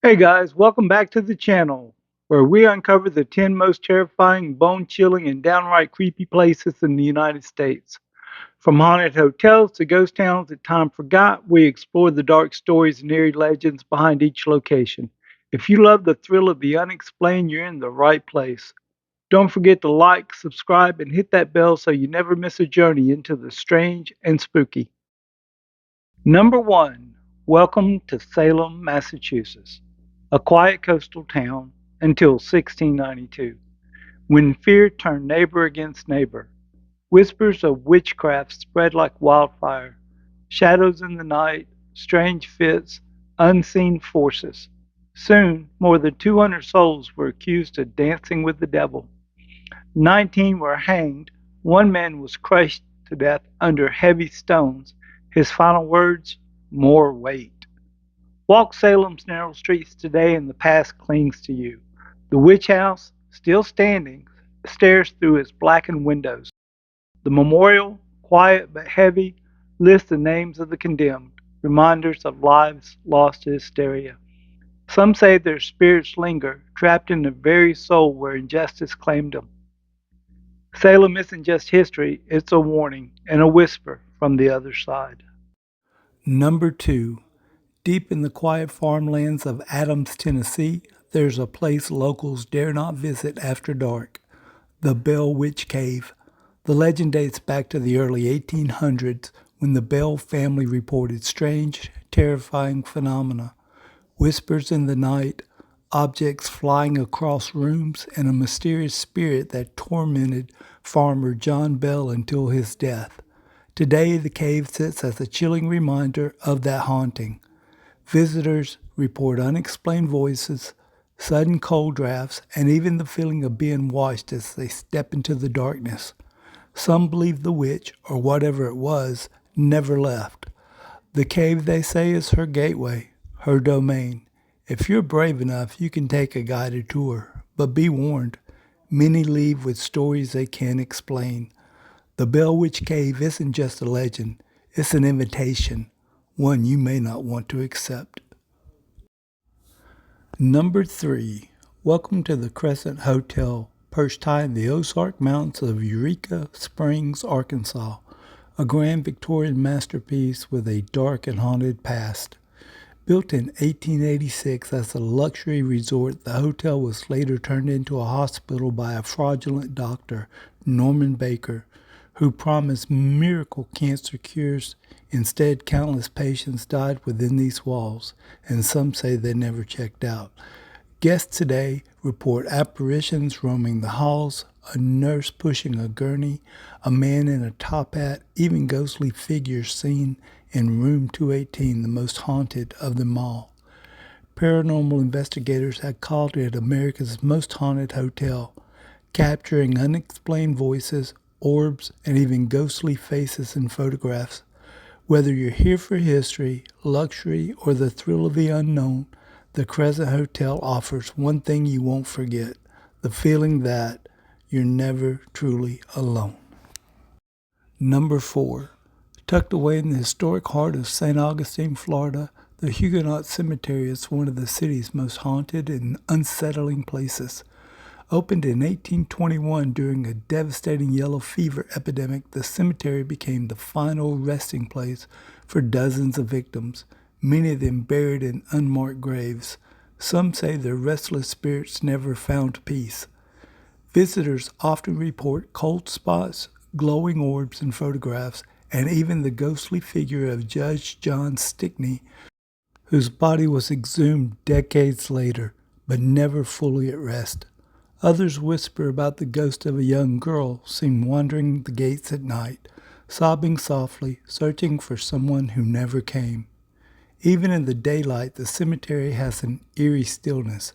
Hey guys, welcome back to the channel where we uncover the 10 most terrifying, bone chilling, and downright creepy places in the United States. From haunted hotels to ghost towns that time forgot, we explore the dark stories and eerie legends behind each location. If you love the thrill of the unexplained, you're in the right place. Don't forget to like, subscribe, and hit that bell so you never miss a journey into the strange and spooky. Number 1. Welcome to Salem, Massachusetts, a quiet coastal town until 1692, when fear turned neighbor against neighbor. Whispers of witchcraft spread like wildfire, shadows in the night, strange fits, unseen forces. Soon, more than 200 souls were accused of dancing with the devil. 19 were hanged. One man was crushed to death under heavy stones. His final words, more weight. Walk Salem's narrow streets today and the past clings to you. The witch house, still standing, stares through its blackened windows. The memorial, quiet but heavy, lists the names of the condemned, reminders of lives lost to hysteria. Some say their spirits linger, trapped in the very soul where injustice claimed them. Salem isn't just history, it's a warning and a whisper from the other side. Number 2. Deep in the quiet farmlands of Adams, Tennessee, there's a place locals dare not visit after dark, the Bell Witch Cave. The legend dates back to the early 1800s when the Bell family reported strange, terrifying phenomena. Whispers in the night, objects flying across rooms, and a mysterious spirit that tormented farmer John Bell until his death. Today, the cave sits as a chilling reminder of that haunting. Visitors report unexplained voices, sudden cold drafts, and even the feeling of being watched as they step into the darkness. Some believe the witch, or whatever it was, never left. The cave, they say, is her gateway, her domain. If you're brave enough, you can take a guided tour. But be warned, many leave with stories they can't explain. The Bell Witch Cave isn't just a legend, it's an invitation, one you may not want to accept. Number 3. Welcome to the Crescent Hotel, perched high in the Ozark Mountains of Eureka Springs, Arkansas, a grand Victorian masterpiece with a dark and haunted past. Built in 1886 as a luxury resort, the hotel was later turned into a hospital by a fraudulent doctor, Norman Baker, who promised miracle cancer cures. Instead, countless patients died within these walls, and some say they never checked out. Guests today report apparitions roaming the halls, a nurse pushing a gurney, a man in a top hat, even ghostly figures seen in room 218, the most haunted of them all. Paranormal investigators had called it America's most haunted hotel, capturing unexplained voices, orbs, and even ghostly faces in photographs. Whether you're here for history, luxury, or the thrill of the unknown, the Crescent Hotel offers one thing you won't forget, the feeling that you're never truly alone. Number 4. Tucked away in the historic heart of St. Augustine, Florida, the Huguenot Cemetery is one of the city's most haunted and unsettling places. Opened in 1821 during a devastating yellow fever epidemic, the cemetery became the final resting place for dozens of victims, many of them buried in unmarked graves. Some say their restless spirits never found peace. Visitors often report cold spots, glowing orbs in photographs, and even the ghostly figure of Judge John Stickney, whose body was exhumed decades later, but never fully at rest. Others whisper about the ghost of a young girl seen wandering the gates at night, sobbing softly, searching for someone who never came. Even in the daylight, the cemetery has an eerie stillness,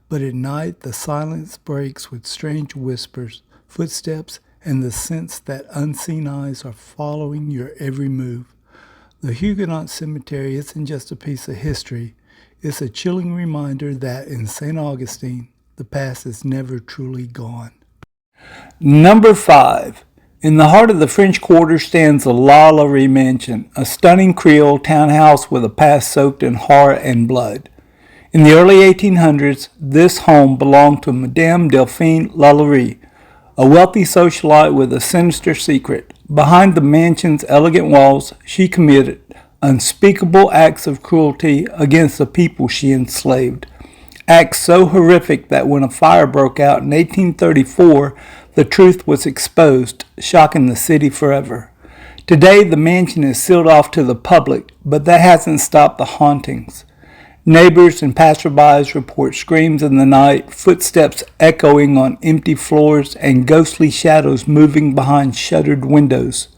but at night the silence breaks with strange whispers, footsteps, and the sense that unseen eyes are following your every move. The Huguenot Cemetery isn't just a piece of history, it's a chilling reminder that in St. Augustine, the past is never truly gone. Number 5. In the heart of the French Quarter stands the La Laurie Mansion, a stunning Creole townhouse with a past soaked in horror and blood. In the early 1800s, this home belonged to Madame Delphine Lalaurie, a wealthy socialite with a sinister secret. Behind the mansion's elegant walls, she committed unspeakable acts of cruelty against the people she enslaved. Acts so horrific that when a fire broke out in 1834, the truth was exposed, shocking the city forever. Today, the mansion is sealed off to the public, but that hasn't stopped the hauntings. Neighbors and passersby report screams in the night, footsteps echoing on empty floors, and ghostly shadows moving behind shuttered windows.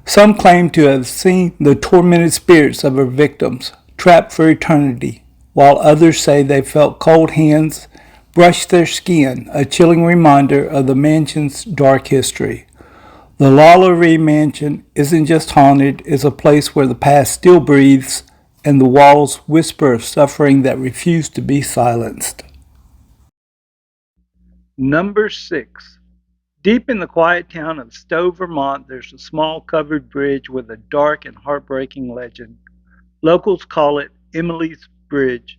Some claim to have seen the tormented spirits of their victims, trapped for eternity, while others say they felt cold hands brush their skin, a chilling reminder of the mansion's dark history. The Lalaurie Mansion isn't just haunted, it's a place where the past still breathes and the walls whisper of suffering that refuse to be silenced. Number 6. Deep in the quiet town of Stowe, Vermont, there's a small covered bridge with a dark and heartbreaking legend. Locals call it Emily's Bridge.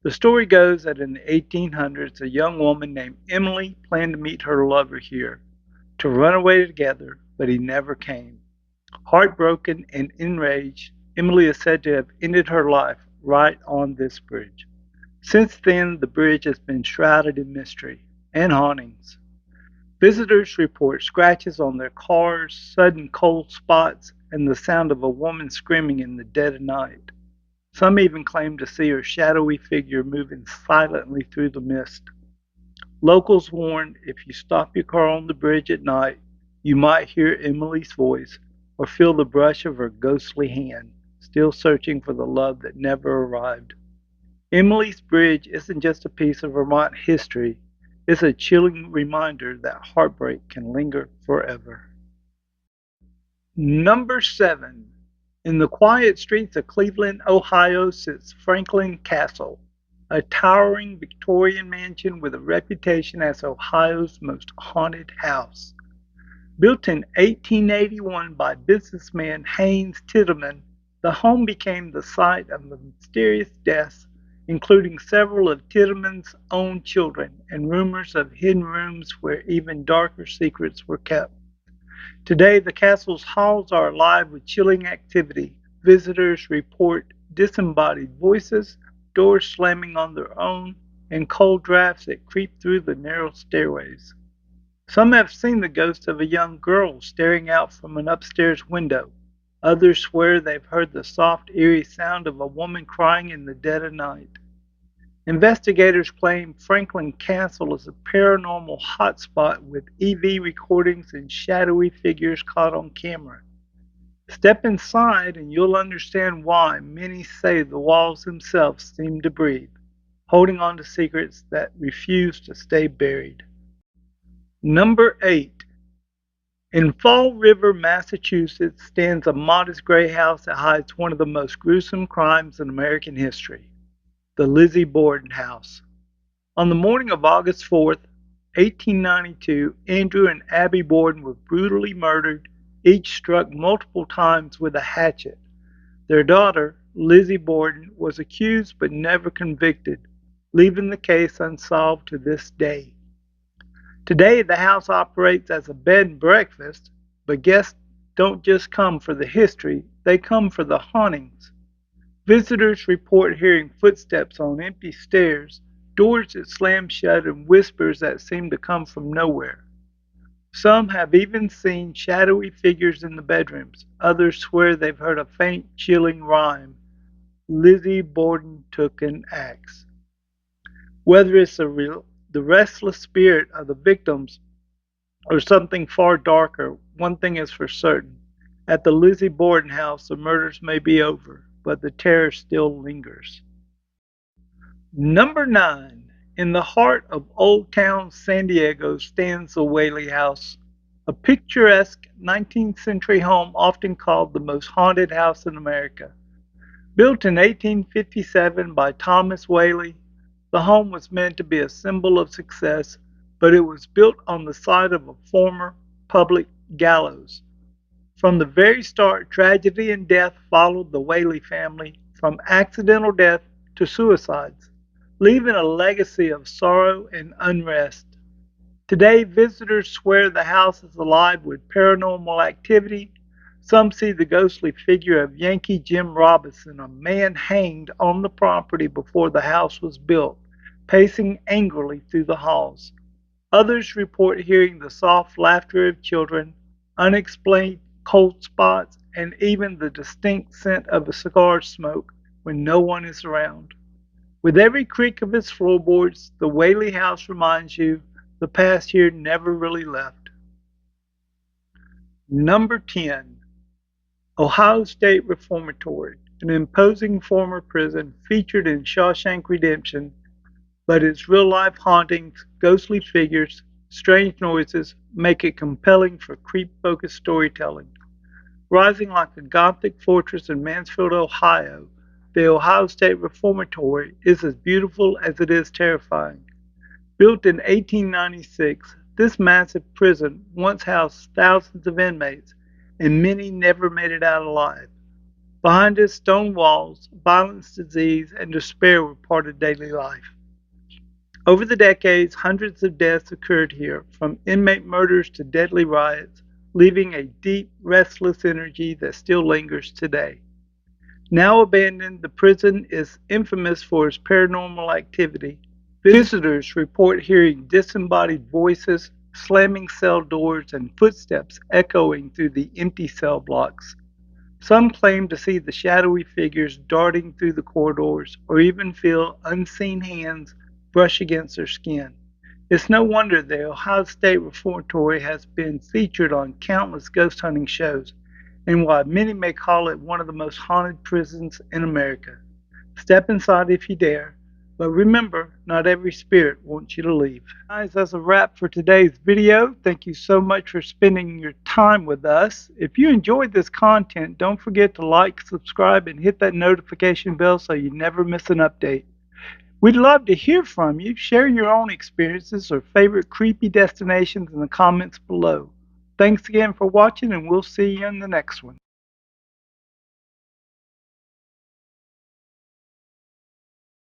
The story goes that in the 1800s, a young woman named Emily planned to meet her lover here, to run away together, but he never came. Heartbroken and enraged, Emily is said to have ended her life right on this bridge. Since then, the bridge has been shrouded in mystery and hauntings. Visitors report scratches on their cars, sudden cold spots, and the sound of a woman screaming in the dead of night. Some even claim to see her shadowy figure moving silently through the mist. Locals warn if you stop your car on the bridge at night, you might hear Emily's voice or feel the brush of her ghostly hand, still searching for the love that never arrived. Emily's Bridge isn't just a piece of Vermont history, it's a chilling reminder that heartbreak can linger forever. Number 7. In the quiet streets of Cleveland, Ohio sits Franklin Castle, a towering Victorian mansion with a reputation as Ohio's most haunted house. Built in 1881 by businessman Haynes Titleman, the home became the site of mysterious deaths, including several of Titleman's own children, and rumors of hidden rooms where even darker secrets were kept. Today, the castle's halls are alive with chilling activity. Visitors report disembodied voices, doors slamming on their own, and cold drafts that creep through the narrow stairways. Some have seen the ghost of a young girl staring out from an upstairs window. Others swear they've heard the soft, eerie sound of a woman crying in the dead of night. Investigators claim Franklin Castle is a paranormal hotspot with EV recordings and shadowy figures caught on camera. Step inside and you'll understand why many say the walls themselves seem to breathe, holding on to secrets that refuse to stay buried. Number 8. In Fall River, Massachusetts, stands a modest gray house that hides one of the most gruesome crimes in American history, the Lizzie Borden House. On the morning of August 4th, 1892, Andrew and Abby Borden were brutally murdered, each struck multiple times with a hatchet. Their daughter, Lizzie Borden, was accused but never convicted, leaving the case unsolved to this day. Today, the house operates as a bed and breakfast, but guests don't just come for the history, they come for the hauntings. Visitors report hearing footsteps on empty stairs, doors that slam shut, and whispers that seem to come from nowhere. Some have even seen shadowy figures in the bedrooms. Others swear they've heard a faint, chilling rhyme. Lizzie Borden took an axe. Whether it's the restless spirit of the victims or something far darker, one thing is for certain. At the Lizzie Borden house, the murders may be over, but the terror still lingers. Number 9. In the heart of Old Town San Diego stands the Whaley House, a picturesque 19th century home often called the most haunted house in America. Built in 1857 by Thomas Whaley, the home was meant to be a symbol of success, but it was built on the site of a former public gallows. From the very start, tragedy and death followed the Whaley family, from accidental death to suicides, leaving a legacy of sorrow and unrest. Today, visitors swear the house is alive with paranormal activity. Some see the ghostly figure of Yankee Jim Robinson, a man hanged on the property before the house was built, pacing angrily through the halls. Others report hearing the soft laughter of children, unexplained cold spots, and even the distinct scent of a cigar smoke when no one is around. With every creak of its floorboards, the Whaley house reminds you the past here never really left. Number 10. Ohio State Reformatory, an imposing former prison featured in Shawshank Redemption, but its real-life hauntings, ghostly figures, strange noises make it compelling for creep-focused storytelling. Rising like a Gothic fortress in Mansfield, Ohio, the Ohio State Reformatory is as beautiful as it is terrifying. Built in 1896, this massive prison once housed thousands of inmates, and many never made it out alive. Behind its stone walls, violence, disease, and despair were part of daily life. Over the decades, hundreds of deaths occurred here, from inmate murders to deadly riots, leaving a deep, restless energy that still lingers today. Now abandoned, the prison is infamous for its paranormal activity. Visitors report hearing disembodied voices, slamming cell doors, and footsteps echoing through the empty cell blocks. Some claim to see the shadowy figures darting through the corridors, or even feel unseen hands brush against their skin. It's no wonder the Ohio State Reformatory has been featured on countless ghost hunting shows, and why many may call it one of the most haunted prisons in America. Step inside if you dare, but remember, not every spirit wants you to leave. Guys, that's a wrap for today's video. Thank you so much for spending your time with us. If you enjoyed this content, don't forget to like, subscribe, and hit that notification bell so you never miss an update. We'd love to hear from you. Share your own experiences or favorite creepy destinations in the comments below. Thanks again for watching, and we'll see you in the next one.